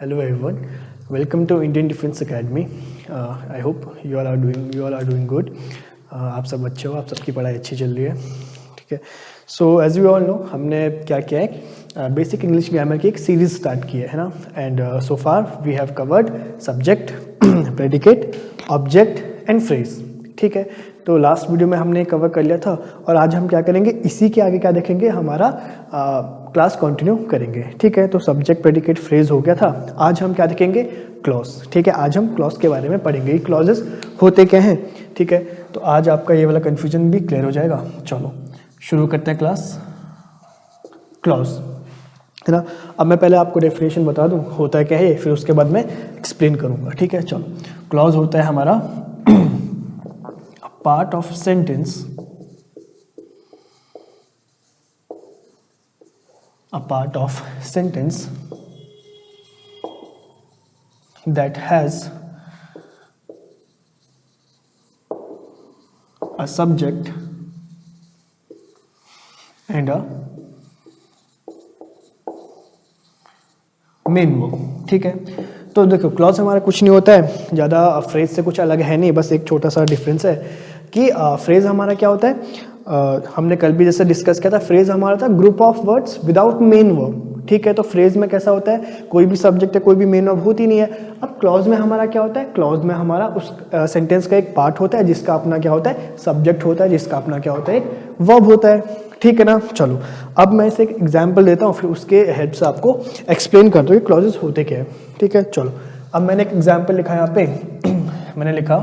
Hello everyone, welcome to Indian Defense Academy. I hope you all are doing good. आप सब अच्छे हो, आप सबकी पढ़ाई अच्छी चल रही है, ठीक है. So as you all know, हमने क्या किया है, बेसिक इंग्लिश ग्रामर की एक सीरीज स्टार्ट की है ना. And so far we have covered subject, predicate, object and phrase. ठीक है, तो लास्ट वीडियो में हमने कवर कर लिया था और आज हम क्या करेंगे, इसी के आगे क्या देखेंगे, हमारा क्लास कंटिन्यू करेंगे. ठीक है, तो सब्जेक्ट, प्रेडिकेट, फ्रेज हो गया था. आज हम क्या देखेंगे, क्लॉज. ठीक है, आज हम क्लॉज के बारे में पढ़ेंगे. ये क्लॉजेस होते क्या हैं. ठीक है, तो आज आपका ये वाला कन्फ्यूजन भी क्लियर हो जाएगा. चलो शुरू करते हैं क्लास. क्लॉज है ना. अब मैं पहले आपको डेफिनेशन बता दूं होता है क्या है, फिर उसके बाद मैं एक्सप्लेन करूंगा. ठीक है, चलो. क्लॉज होता है हमारा part of sentence, a part of sentence that has a subject and a main verb. ठीक है, तो देखो क्लॉज हमारा कुछ नहीं होता है, ज़्यादा फ्रेज से कुछ अलग है नहीं, बस एक छोटा सा डिफरेंस है कि फ्रेज हमारा क्या होता है. हमने कल भी जैसे डिस्कस किया था, फ्रेज हमारा था group of words without main verb. ठीक है, तो फ्रेज में कैसा होता है, कोई भी सब्जेक्ट है, कोई भी मेन वर्ब होती नहीं है. अब क्लॉज में हमारा क्या होता है, क्लॉज में हमारा उस सेंटेंस का एक पार्ट होता है जिसका अपना क्या होता है, सब्जेक्ट होता है, जिसका अपना क्या होता है, एक वर्ब होता है. ठीक है ना. चलो अब मैं इसे एक एग्जाम्पल देता हूँ, फिर उसके हेल्प से आपको एक्सप्लेन करता हूँ कि क्लॉजेस होते क्या है. ठीक है, चलो. अब मैंने एक एग्जाम्पल लिखा यहाँ पे. मैंने लिखा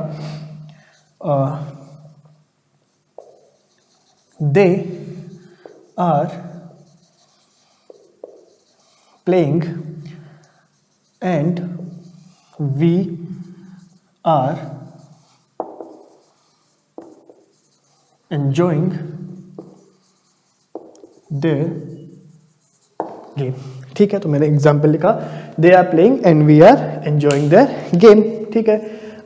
they are playing and we are enjoying their game. ठीक है, तो मैंने एग्जाम्पल लिखा they are playing and we are enjoying their game. ठीक है,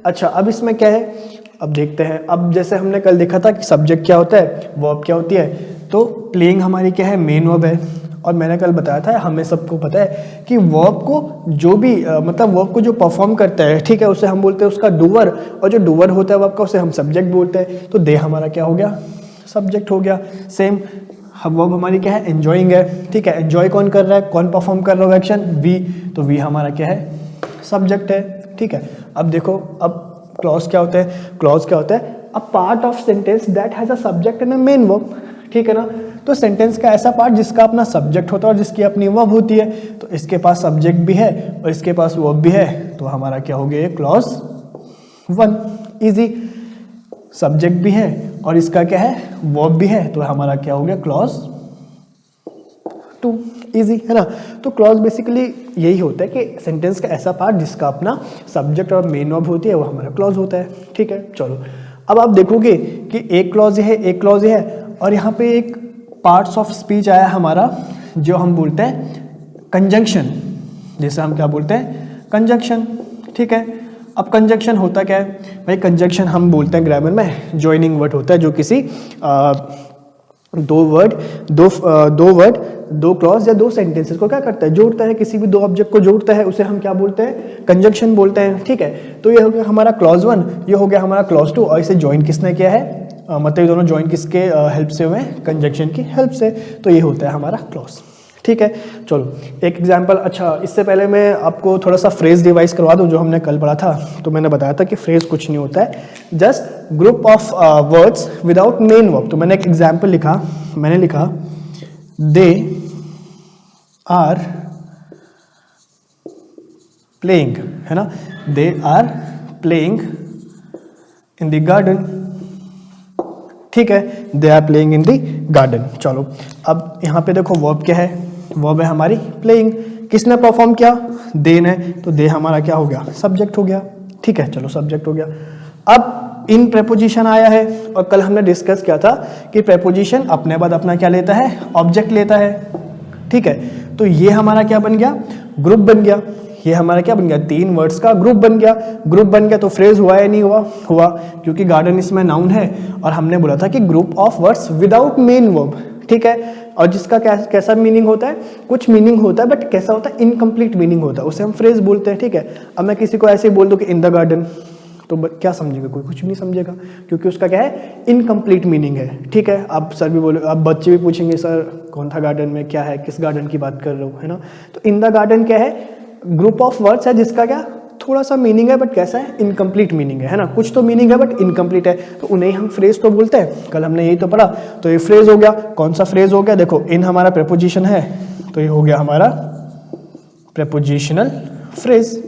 अच्छा. अब इसमें क्या है, अब देखते हैं. अब जैसे हमने कल देखा था कि सब्जेक्ट क्या होता है, वर्ब क्या होती है, तो प्लेइंग हमारी क्या है, मेन वर्ब है. और मैंने कल बताया था, हमें सबको पता है कि वर्ब को जो भी मतलब वर्ब को जो परफॉर्म करता है, ठीक है, उसे हम बोलते हैं उसका डूअर. और जो डूअर होता है वर्ब का, उसे हम सब्जेक्ट बोलते हैं. तो दे हमारा क्या हो गया, सब्जेक्ट हो गया. सेम वर्ब हमारी क्या है, एंजॉइंग है. ठीक है, एंजॉय कौन कर रहा है, कौन परफॉर्म कर रहा है एक्शन, वी. तो वी हमारा क्या है, सब्जेक्ट है. ठीक है, अब देखो, अब क्लॉज क्या होता है, क्लॉज क्या होता है, a part of sentence that has a subject and a main verb. ठीक है ना. तो सेंटेंस का ऐसा पार्ट जिसका अपना सब्जेक्ट होता है और जिसकी अपनी वर्ब होती है. तो इसके पास सब्जेक्ट भी है और इसके पास वर्ब भी है, तो हमारा क्या हो गया, क्लॉज 1. इजी. सब्जेक्ट भी है और इसका क्या है, वर्ब भी है, तो हमारा क्या हो गया, क्लॉज 2. इजी है ना. तो क्लॉज बेसिकली यही होता है कि सेंटेंस का ऐसा पार्ट जिसका अपना सब्जेक्ट और मेन वर्ब होती है, वो हमारा क्लॉज होता है. ठीक है, चलो. अब आप देखोगे कि एक क्लॉज है, एक क्लॉज है, और यहाँ पे एक पार्ट्स ऑफ स्पीच आया हमारा, जो हम बोलते हैं कंजंक्शन. जैसे हम क्या बोलते हैं, कंजंक्शन. ठीक है, अब कंजंक्शन होता क्या है भाई, कंजंक्शन हम बोलते हैं ग्रामर में जॉइनिंग वर्ड होता है, जो किसी दो क्लॉज या दो सेंटेंसेस को क्या करता है, जोड़ता है. किसी भी दो ऑब्जेक्ट को जोड़ता है, उसे हम क्या बोलते हैं, कंजंक्शन बोलते हैं. ठीक है, तो ये हो गया हमारा क्लॉज 1, ये हो गया हमारा क्लॉज 2. और इसे ज्वाइन किसने किया है, मतलब ये दोनों ज्वाइन किसके हेल्प से हुए, कंजंक्शन की हेल्प से. तो ये होता है हमारा क्लॉज. ठीक है, चलो एक एग्जाम्पल. अच्छा, इससे पहले मैं आपको थोड़ा सा फ्रेज डिवाइस करवा दूं, जो हमने कल पढ़ा था. तो मैंने बताया था कि फ्रेज कुछ नहीं होता है, just group of words without main verb. तो मैंने एक एग्जाम्पल लिखा, मैंने लिखा दे आर प्लेइंग, है ना, they are playing in the garden. ठीक है, they are playing in the garden. चलो अब यहाँ पे देखो वर्ब क्या है, वर्ब है हमारी प्लेइंग. किसने परफॉर्म किया, दे ने, तो दे हमारा क्या हो गया, सब्जेक्ट हो गया. ठीक है, चलो सब्जेक्ट हो गया. अब इन प्रेपोजिशन आया है, और कल हमने डिस्कस किया था कि प्रेपोजिशन अपने बाद अपना क्या लेता है, ऑब्जेक्ट लेता है. ठीक है, तो ये हमारा क्या बन गया, ग्रुप बन गया. ये हमारा क्या बन गया, 3 वर्ड्स का ग्रुप बन गया. ग्रुप बन गया तो फ्रेज हुआ या नहीं हुआ, हुआ, क्योंकि गार्डन इसमें नाउन है और हमने बोला था कि group of words without main verb. ठीक है। और जिसका कैसा मीनिंग होता है, कुछ मीनिंग होता है बट कैसा होता है, इनकम्प्लीट मीनिंग होता है, उसे हम फ्रेज बोलते हैं, ठीक है। अब मैं किसी को ऐसे ही बोल दूं कि इन द गार्डन, तो क्या समझेगा, कोई कुछ भी नहीं समझेगा, क्योंकि उसका क्या है, इनकम्प्लीट मीनिंग है, ठीक है। आप सर भी बोले, आप बच्चे भी पूछेंगे सर कौन था गार्डन में, क्या है, किस गार्डन की बात कर रहे हो, है ना। तो इन द गार्डन क्या है, ग्रुप ऑफ वर्ड्स है जिसका क्या थोड़ा सा मीनिंग है बट कैसा है, इनकम्प्लीट मीनिंग है ना, कुछ तो मीनिंग है बट इनकम्प्लीट है, तो उन्हें हम फ्रेज तो बोलते हैं। कल हमने यही तो पढ़ा, तो ये फ्रेज हो गया। कौन सा फ्रेज हो गया, देखो इन हमारा प्रेपोजिशन है, तो ये हो गया हमारा प्रेपोजिशनल फ्रेज,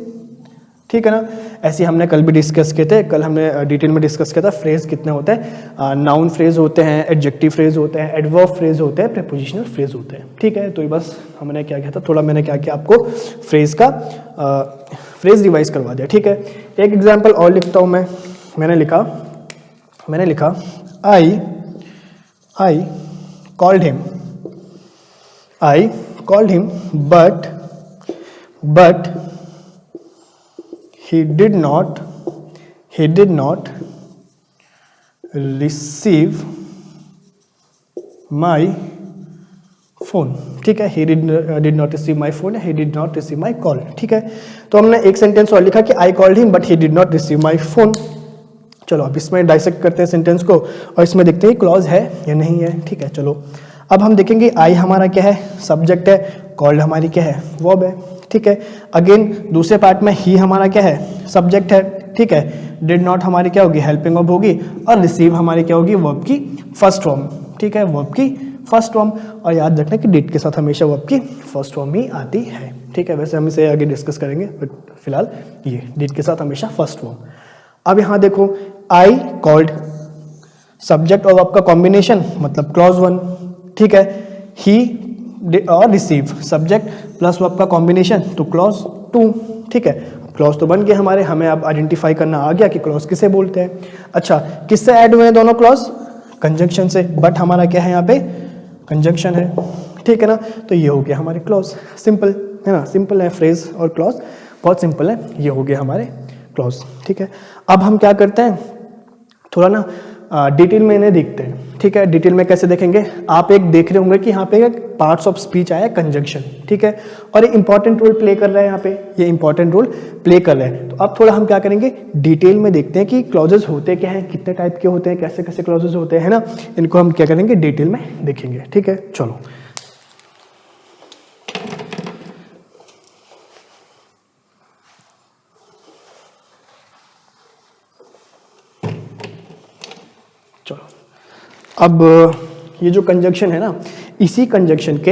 ठीक है ना। ऐसे हमने कल भी डिस्कस किए थे, कल हमने डिटेल में डिस्कस किया था फ्रेज कितने होते हैं, नाउन फ्रेज होते हैं, एडजेक्टिव फ्रेज होते हैं, एडवर्ब फ्रेज होते हैं, प्रेपोजिशनल फ्रेज होते हैं, ठीक है। तो ये बस हमने क्या किया था, थोड़ा मैंने क्या किया आपको फ्रेज का फ्रेज रिवाइज करवा दिया, ठीक है। एक एग्जाम्पल और लिखता हूँ मैं, मैंने लिखा I called him but he did not receive my phone, ठीक है। he did not receive my phone, he did not receive my call, ठीक है। तो हमने एक सेंटेंस और लिखा कि I called him but he did not receive my phone। चलो अब इसमें डाइसेक्ट करते हैं सेंटेंस को और इसमें देखते हैं क्लॉज है या नहीं है, ठीक है। चलो अब हम देखेंगे आई हमारा क्या है, सब्जेक्ट है, कॉल्ड हमारी क्या है, वर्ब है, ठीक है। अगेन दूसरे पार्ट में ही हमारा क्या है, सब्जेक्ट है, ठीक है। डिड नॉट हमारी क्या होगी, हेल्पिंग वर्ब होगी, और रिसीव हमारी क्या होगी, वर्ब की फर्स्ट फॉर्म, ठीक है, वर्ब की फर्स्ट फॉर्म। और याद रखना कि डिड के साथ हमेशा वर्ब की फर्स्ट फॉर्म ही आती है, ठीक है। वैसे हम इसे आगे डिस्कस करेंगे बट फिलहाल ये डिड के साथ हमेशा फर्स्ट फॉर्म। अब यहाँ देखो आई कॉल्ड, सब्जेक्ट और वर्ब का कॉम्बिनेशन मतलब क्लॉज 1, ठीक है। ही और रिसीव, सब्जेक्ट प्लस वर्ब का कॉम्बिनेशन तो क्लॉज 2, ठीक है। क्लॉज तो बन गए हमारे, हमें अब आइडेंटिफाई करना आ गया कि क्लॉज किसे बोलते हैं। अच्छा किससे ऐड हुए हैं दोनों क्लॉज, कंजंक्शन से, बट हमारा क्या है यहाँ पे, कंजंक्शन है, ठीक है ना। तो ये हो गया हमारे क्लॉज, सिंपल है ना, सिंपल है फ्रेज और क्लॉज, बहुत सिंपल है, ये हो गया हमारे क्लॉज, ठीक है। अब हम क्या करते हैं, थोड़ा ना डिटेल में इन्हें देखते हैं, ठीक है। डिटेल में कैसे देखेंगे, आप एक देख रहे होंगे कि यहाँ पे पार्ट्स ऑफ स्पीच आया कंजंक्शन, ठीक है, और ये इंपॉर्टेंट रोल प्ले कर रहा है, यहाँ पे ये इंपॉर्टेंट रोल प्ले कर रहे हैं। तो अब थोड़ा हम क्या करेंगे, डिटेल में देखते हैं कि क्लॉजेज होते क्या हैं, कितने टाइप के होते हैं, कैसे कैसे क्लॉजेज होते हैं ना, इनको हम क्या करेंगे डिटेल में देखेंगे, ठीक है। चलो अब ये जो कंजंक्शन है ना, इसी कंजंक्शन के,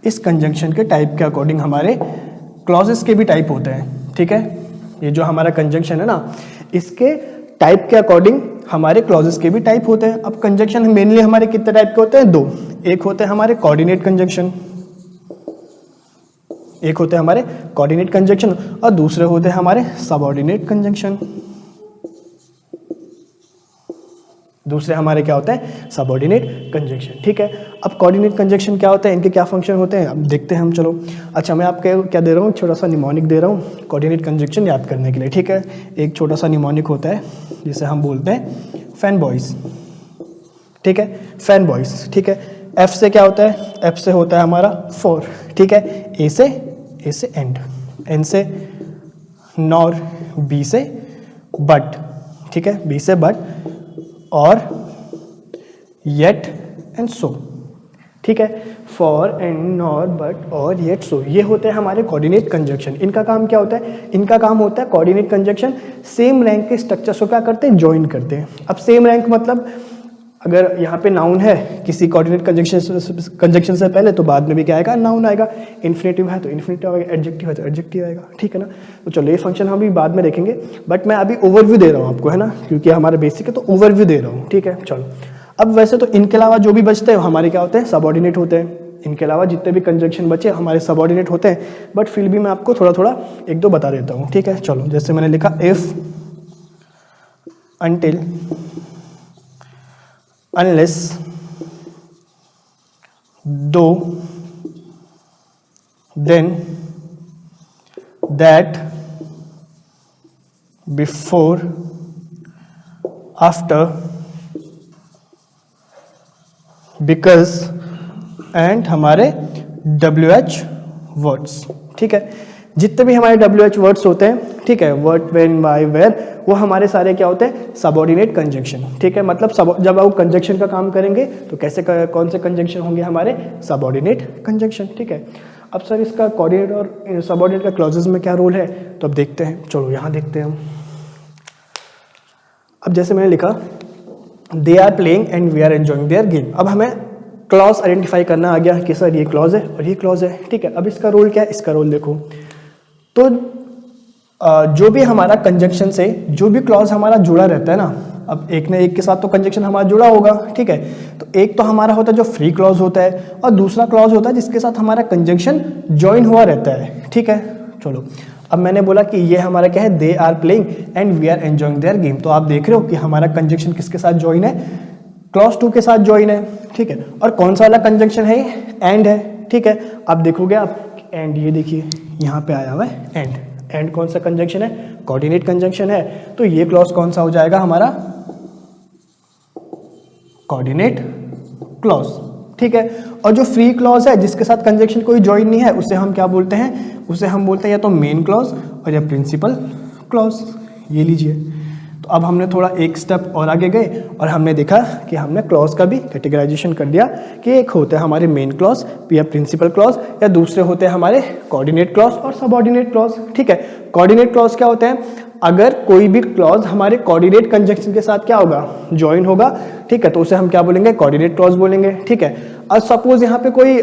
इस कंजंक्शन के टाइप के अकॉर्डिंग हमारे क्लॉजेस के भी टाइप होते हैं, ठीक है। ये जो हमारा कंजंक्शन है ना, इसके टाइप के अकॉर्डिंग हमारे क्लॉजेस के भी टाइप होते हैं। अब कंजंक्शन मेनली हमारे कितने टाइप के होते हैं, 2, एक होते हैं हमारे कोऑर्डिनेट कंजंक्शन, एक होते हैं हमारे कोऑर्डिनेट कंजंक्शन और दूसरे होते हैं हमारे सबऑर्डिनेट कंजंक्शन। दूसरे हमारे क्या होते हैं, सबऑर्डिनेट कंजंक्शन, ठीक है। अब कोऑर्डिनेट कंजंक्शन क्या होता है, इनके क्या फंक्शन होते हैं, अब देखते हैं हम। चलो अच्छा मैं आपको क्या दे रहा हूँ, छोटा सा निमोनिक दे रहा हूँ कोऑर्डिनेट कंजंक्शन याद करने के लिए, ठीक है। एक छोटा सा निमोनिक होता है जिसे हम बोलते हैं फैन बॉयज, ठीक है, फैन बॉयज, ठीक है। एफ से क्या होता है, एफ से होता है हमारा फॉर, ठीक है। ए से एंड, एन से नॉर, बी से बट, ठीक है, बी से बट, और येट एंड सो, ठीक है। फॉर एंड नॉर बट और येट सो, ये होते हैं हमारे कोऑर्डिनेट कंजंक्शन। इनका काम क्या होता है, इनका काम होता है कोऑर्डिनेट कंजंक्शन सेम रैंक के स्ट्रक्चर्स को क्या करते हैं, ज्वाइन करते हैं। अब सेम रैंक मतलब अगर यहाँ पे नाउन है किसी कोऑर्डिनेट कंजंक्शन से पहले, तो बाद में भी क्या आएगा, नाउन आएगा। इन्फिनेटिव है तो इन्फिनेटिव आएगा, एडजेक्टिव है तो एडजेक्टिव आएगा, ठीक है ना। तो चलो ये फंक्शन हम भी बाद में देखेंगे, बट मैं अभी ओवरव्यू दे रहा हूँ आपको, है ना, क्योंकि हमारा बेसिक है तो ओवरव्यू दे रहा हूँ, ठीक है। चलो अब वैसे तो इनके अलावा जो भी बचते हैं हमारे क्या होते हैं, सबऑर्डिनेट होते हैं। इनके अलावा जितने भी कंजंक्शन बचे हमारे सबऑर्डिनेट होते हैं, बट फिर भी मैं आपको थोड़ा थोड़ा एक दो बता देता हूँ, ठीक है। चलो जैसे मैंने लिखा if, until, unless, though, then, that, before, after, because and हमारे WH वर्ड्स, ठीक है। जितने भी हमारे WH वर्ड्स होते हैं, ठीक है, व्हाट, व्हेन, व्हाई, वेयर, वो हमारे सारे क्या होते हैं, सबऑर्डिनेट कंजंक्शन, ठीक है। मतलब जब आप कंजंक्शन का काम करेंगे तो कैसे कौन से कंजंक्शन होंगे हमारे, सबऑर्डिनेट कंजंक्शन, ठीक है। अब सर इसका कोऑर्डिनेट और सबऑर्डिनेट का क्लॉजेस में क्या रोल है, तो अब देखते हैं, चलो यहाँ देखते हैं हम। अब जैसे मैंने लिखा they are playing and we are enjoying their game. अब हमें क्लॉज आइडेंटिफाई करना आ गया कि सर ये क्लॉज है और ये क्लॉज है, ठीक है। अब इसका रोल क्या है, इसका रोल देखो, तो जो भी हमारा कंजंक्शन से जो भी क्लॉज हमारा जुड़ा रहता है ना, अब एक न एक के साथ तो कंजंक्शन हमारा जुड़ा होगा, ठीक है। तो एक तो हमारा होता है जो फ्री क्लॉज होता है और दूसरा क्लॉज होता है जिसके साथ हमारा कंजंक्शन ज्वाइन हुआ रहता है, ठीक है। चलो अब मैंने बोला कि ये हमारा क्या है, they are playing and we are enjoying their game. तो आप देख रहे हो कि हमारा कंजंक्शन किसके साथ ज्वाइन है, क्लॉज 2 के साथ ज्वाइन है, ठीक है। और कौन सा वाला कंजंक्शन है, एंड है, ठीक है। अब देखोगे आप एंड, ये देखिए यहाँ पे आया हुआ है एंड। एंड कौन सा कंजंक्शन है, कोऑर्डिनेट कंजंक्शन है, तो ये क्लॉज कौन सा हो जाएगा हमारा, कोऑर्डिनेट क्लॉज, ठीक है। और जो फ्री क्लॉज है जिसके साथ कंजंक्शन कोई ज्वाइन नहीं है, उसे हम क्या बोलते हैं, उसे हम बोलते हैं या तो मेन क्लॉज और या प्रिंसिपल क्लॉज। ये लीजिए, तो अब हमने थोड़ा एक स्टेप और आगे गए और हमने देखा कि हमने क्लॉज का भी कैटेगराइजेशन कर दिया कि एक होता है हमारे मेन क्लॉज या प्रिंसिपल क्लॉज, या दूसरे होते हैं हमारे कोऑर्डिनेट क्लॉज और सबऑर्डिनेट क्लॉज, ठीक है। कोऑर्डिनेट क्लॉज क्या होते हैं, अगर कोई भी क्लॉज हमारे कोऑर्डिनेट कंजंक्शन के साथ क्या होगा, ज्वाइन होगा, ठीक है, तो उसे हम क्या बोलेंगे, कोऑर्डिनेट क्लॉज बोलेंगे, ठीक है। और सपोज यहाँ पे कोई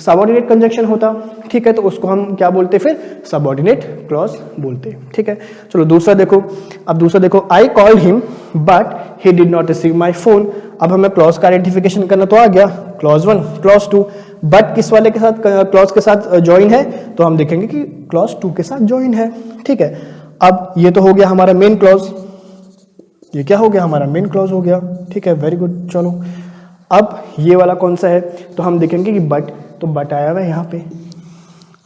सबऑर्डिनेट कंजंक्शन होता, ठीक है, तो उसको हम क्या बोलते, फिर सबऑर्डिनेट क्लॉज बोलते, ठीक है। चलो दूसरा देखो, अब दूसरा देखो, I called him but he did not receive my phone. अब हमें क्लॉज का आइडेंटिफिकेशन करना तो आ गया, क्लॉज 1, क्लॉज 2, बट किस वाले के साथ, क्लॉज के साथ ज्वाइन है, तो हम देखेंगे कि क्लॉज 2 के साथ ज्वाइन है, ठीक है। अब ये तो हो गया हमारा मेन क्लॉज, ये क्या हो गया, हमारा मेन क्लॉज हो गया, ठीक है, वेरी गुड। चलो अब ये वाला कौन सा है, तो हम देखेंगे कि बट, तो बट आया हुआ है यहाँ पे,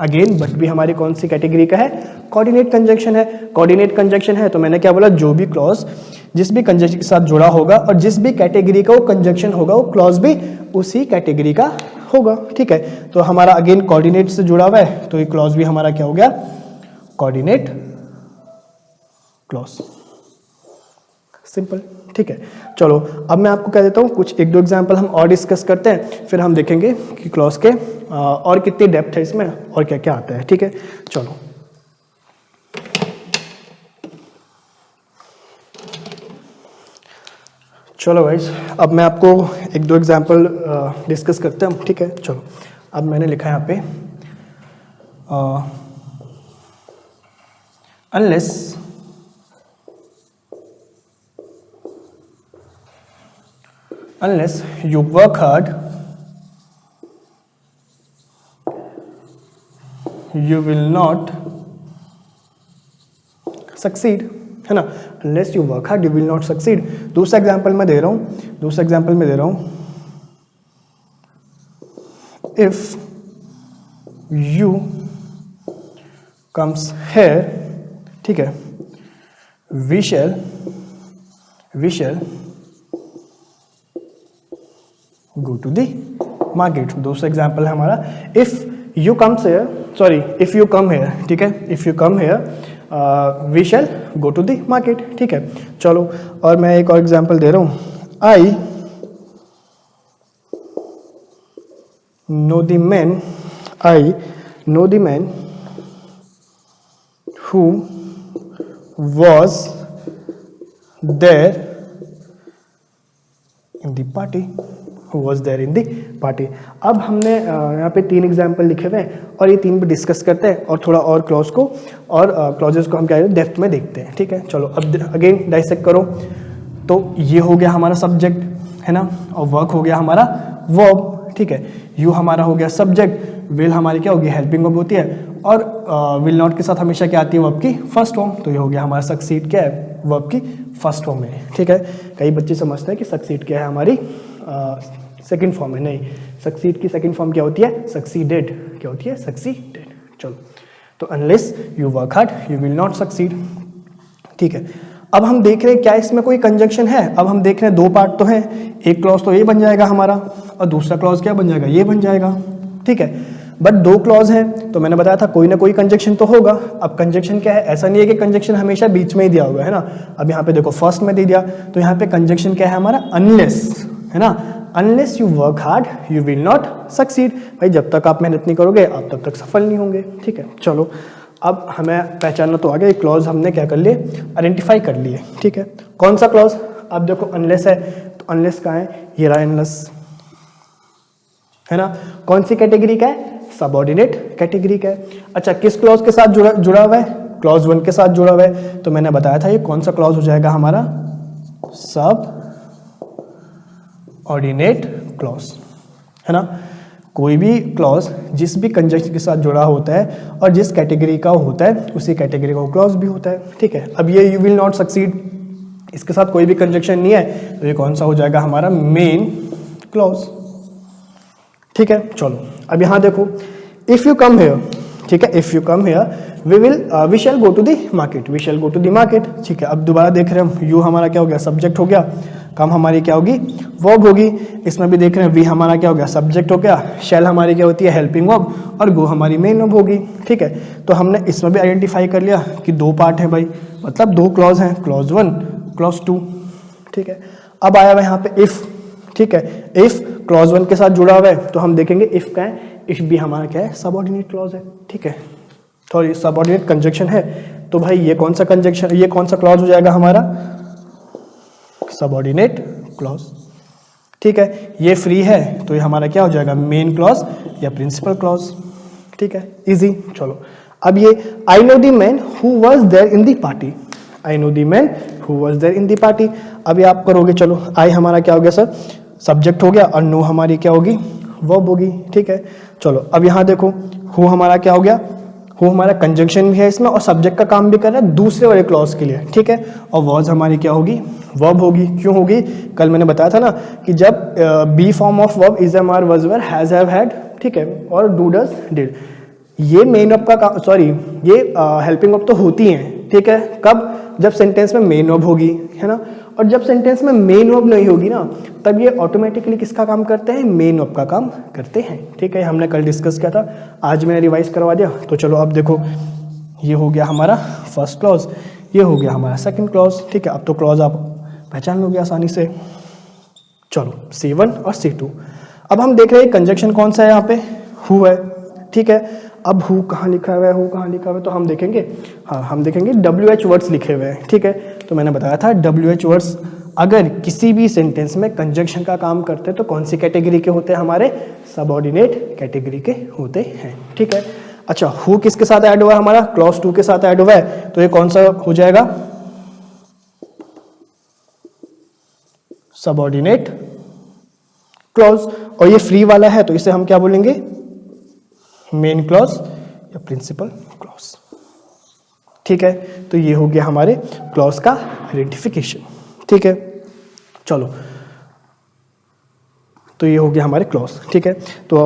अगेन बट भी हमारी कौन सी कैटेगरी का है, कोऑर्डिनेट कंजंक्शन है। कोऑर्डिनेट कंजंक्शन है तो मैंने क्या बोला, जो भी क्लॉज जिस भी कंजंक्शन के साथ जुड़ा होगा और जिस भी कैटेगरी का वो कंजंक्शन होगा, वो क्लॉज भी उसी कैटेगरी का होगा, ठीक है। तो हमारा अगेन कोऑर्डिनेट से जुड़ा हुआ है, तो ये क्लॉज भी हमारा क्या हो गया, कोऑर्डिनेट क्लॉज, सिंपल, ठीक है। चलो अब मैं आपको कह देता हूँ कुछ एक दो एग्जांपल हम और डिस्कस करते हैं, फिर हम देखेंगे कि क्लॉज के और कितनी डेप्थ है इसमें और क्या क्या आता है, ठीक है। चलो चलो गाइस, अब मैं आपको एक दो एग्जांपल डिस्कस करते हैं, ठीक है। चलो अब मैंने लिखा है यहाँ पे unless you work hard, you will not succeed, है ना। unless you work hard, you will not succeed। दूसरा एग्जाम्पल मैं दे रहा हूं, if you comes here, ठीक है, we shall go to the market। दूसरा एग्जाम्पल है हमारा if you comes here, if you come here, ठीक है, if you come here we shall go to the market, ठीक है। चलो और मैं एक और एग्जाम्पल दे रहा हूँ, I know the man who was there in the party, अब हमने यहाँ पे 3 एग्जाम्पल लिखे हुए हैं और ये 3 पे डिस्कस करते हैं और थोड़ा और क्लॉज को और क्लॉजेस को हम क्या डेप्थ में देखते हैं, ठीक है। चलो अब अगेन डाइसेक्ट करो, तो ये हो गया हमारा सब्जेक्ट, है ना, और वर्क हो गया हमारा वर्ब, ठीक है। यू हमारा हो गया सब्जेक्ट, विल हमारी क्या होगी, हेल्पिंग वर्ब होती है, और विल नॉट के साथ हमेशा क्या आती है, वर्ब की फर्स्ट फॉर्म, तो ये हो गया हमारा सक्सीड क्या है, वर्ब की फर्स्ट फॉर्म है, ठीक है। कई बच्चे समझते हैं कि सक्सीड क्या है, हमारी सेकंड फॉर्म है, नहीं, सक्सीड की सेकंड फॉर्म क्या होती है, सक्सीडेड, क्या होती है, सक्सीडेड। चलो तो unless you work hard you will not succeed, ठीक है। अब हम देख रहे हैं क्या इसमें कोई कंजंक्शन है। अब हम देख रहे हैं दो पार्ट तो है, एक क्लॉज तो ये बन जाएगा हमारा और दूसरा क्लॉज क्या बन जाएगा, ये बन जाएगा, ठीक है। बट दो क्लॉज है तो मैंने बताया था कोई ना कोई कंजंक्शन तो होगा। अब कंजंक्शन क्या है, ऐसा नहीं है कि कंजंक्शन हमेशा बीच में ही दिया होगा, है ना। अब यहाँ पे देखो फर्स्ट में दे दिया तो यहाँ पे कंजंक्शन क्या है हमारा, अनलेस, है ना। Unless you work hard you will not succeed. भाई जब तक आप मेहनत नहीं करोगे आप तब तक सफल नहीं होंगे, ठीक है। चलो अब हमें पहचानना तो आ गया, क्लॉज हमने क्या कर लिए, आइडेंटिफाई कर लिए, ठीक है। कौन सा क्लॉज, अब देखो अनलेस है तो अनलेस का है, ये रहा अनलेस, है ना। कौन सी कैटेगरी का है, सबऑर्डिनेट कैटेगरी का है। अच्छा किस क्लॉज के साथ जुड़ा हुआ है, क्लॉज 1 के साथ जुड़ा हुआ है। तो मैंने बताया था ये कौन सा क्लॉज हो जाएगा हमारा, सब ऑर्डिनेट क्लॉज, है ना। कोई भी क्लॉज जिस भी कंजंक्शन के साथ जुड़ा होता है और जिस कैटेगरी का होता है उसी कैटेगरी का क्लॉज भी होता है, ठीक है। अब ये यू विल नॉट सक्सीड, इसके साथ कोई भी कंजंक्शन नहीं है तो ये कौन सा हो जाएगा हमारा, मेन क्लॉज, ठीक है। चलो अब यहाँ देखो, इफ यू कम हेयर, ठीक है, if you come here we shall go to the market, we shall go to the market, ठीक है। अब दोबारा देख रहे हैं हम, यू हमारा क्या हो गया, सब्जेक्ट हो गया, कम हमारी क्या होगी, वर्ब होगी। इसमें भी देख रहे हैं वी हमारा क्या हो गया, सब्जेक्ट हो गया, शैल हमारी क्या होती है, हेल्पिंग वर्ब, और गो हमारी मेन वर्ब होगी, ठीक है। तो हमने इसमें भी आइडेंटिफाई कर लिया कि दो पार्ट है भाई, मतलब दो क्लॉज हैं, क्लॉज 1 क्लॉज 2, ठीक है। अब आया हुआ यहाँ पे इफ, ठीक है। इफ क्लॉज 1 के साथ जुड़ा हुआ है तो हम देखेंगे इफ का है, इफ भी हमारा क्या है, सबऑर्डिनेट क्लॉज है, ठीक है। सॉरी सबऑर्डिनेट कंजंक्शन है, तो भाई ये कौन सा कंजंक्शन, ये कौन सा क्लॉज हो जाएगा हमारा, सबऑर्डिनेट क्लॉज, ठीक है। ये फ्री है तो ये हमारा क्या हो जाएगा, मेन क्लॉज या प्रिंसिपल क्लॉज, ठीक है, इजी। चलो अब ये I know the man who was there in the party, I know the man who was there in the party. अभी आप करोगे, चलो आई हमारा क्या हो गया सर, सब्जेक्ट हो गया, और नो हमारी क्या होगी, वर्ब होगी, ठीक है। चलो अब यहाँ देखो, हु हमारा क्या हो गया, हु हमारा कंजंक्शन भी है इसमें और सब्जेक्ट का काम भी कर रहा है दूसरे वाले क्लॉज के लिए, ठीक है। और वॉज हमारी क्या होगी, वर्ब होगी। क्यों होगी, कल मैंने बताया था ना कि जब be form of verb is am are was were has have had, ठीक है, और डू डज डिड, ये मेन वर्ब का, सॉरी ये हेल्पिंग वर्ब तो होती हैं, ठीक है। कब, जब सेंटेंस में मेन वर्ब होगी, है ना। और जब सेंटेंस में मेन वर्ब नहीं होगी ना तब ये ऑटोमेटिकली किसका काम करते हैं, मेन वर्ब का काम करते हैं, ठीक है। हमने कल डिस्कस किया था, आज मैंने रिवाइज करवा दिया। तो चलो अब देखो, ये हो गया हमारा फर्स्ट क्लॉज, ये हो गया हमारा सेकंड क्लॉज, ठीक है। अब तो क्लॉज आप पहचान लोगे आसानी से। चलो C1 और C2। अब हम देख रहे हैं कंजंक्शन कौन सा है, यहाँ पे हु है, ठीक है। अब हु कहाँ लिखा हुआ है, हु कहाँ लिखा हुआ है, तो हम देखेंगे, हाँ हम देखेंगे WH वर्ड्स लिखे हुए हैं, ठीक है। तो मैंने बताया था WH वर्ड्स अगर किसी भी सेंटेंस में कंजंक्शन का काम करते हैं तो कौन सी कैटेगरी के होते हैं, हमारे सबऑर्डिनेट कैटेगरी के होते हैं, ठीक है। अच्छा हु किसके साथ ऐड हुआ है, हमारा क्लॉज 2 के साथ ऐड हुआ है, तो ये कौन सा हो जाएगा, सबऑर्डिनेट क्लॉज। और ये फ्री वाला है तो इसे हम क्या बोलेंगे, मेन क्लॉज या प्रिंसिपल क्लॉज, ठीक है। तो ये हो गया हमारे क्लॉज का आइडेंटिफिकेशन, ठीक है। चलो तो ये हो गया हमारे क्लॉज, ठीक है। तो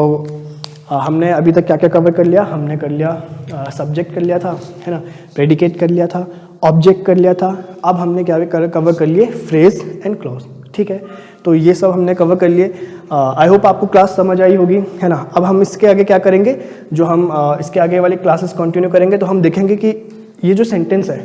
हमने अभी तक क्या क्या कवर कर लिया, हमने कर लिया सब्जेक्ट कर लिया था, है ना, प्रेडिकेट कर लिया था, ऑब्जेक्ट कर लिया था। अब हमने क्या कवर कर लिए, फ्रेज एंड क्लॉज, ठीक है। तो ये सब हमने कवर कर लिए। आई होप आपको क्लास समझ आई होगी, है ना। अब हम इसके आगे क्या करेंगे, जो हम इसके आगे वाली क्लासेस कंटिन्यू करेंगे तो हम देखेंगे कि ये जो सेंटेंस है,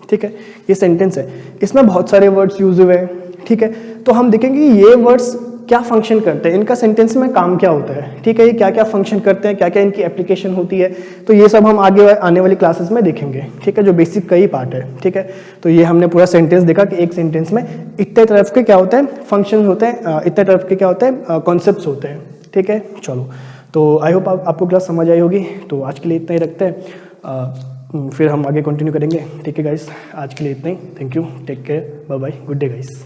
ठीक है, ये सेंटेंस है, इसमें बहुत सारे वर्ड्स यूज हुए हैं, ठीक है। तो हम देखेंगे कि ये वर्ड्स क्या फंक्शन करते हैं, इनका सेंटेंस में काम क्या होता है, ठीक है, ये क्या क्या फंक्शन करते हैं, क्या क्या इनकी एप्लीकेशन होती है। तो ये सब हम आगे आने वाली क्लासेस में देखेंगे, ठीक है, जो बेसिक का ही पार्ट है, ठीक है। तो ये हमने पूरा सेंटेंस देखा कि एक सेंटेंस में इतने तरफ के क्या होते हैं, फंक्शन होते हैं, इतने तरफ के क्या होते हैं, कॉन्सेप्ट्स होते हैं, ठीक है। चलो तो आई होप आपको क्लास समझ आई होगी। तो आज के लिए इतना ही रखते हैं, फिर हम आगे कंटिन्यू करेंगे, ठीक है गाइस। आज के लिए इतना ही, thank you, take care, bye bye, good day guys.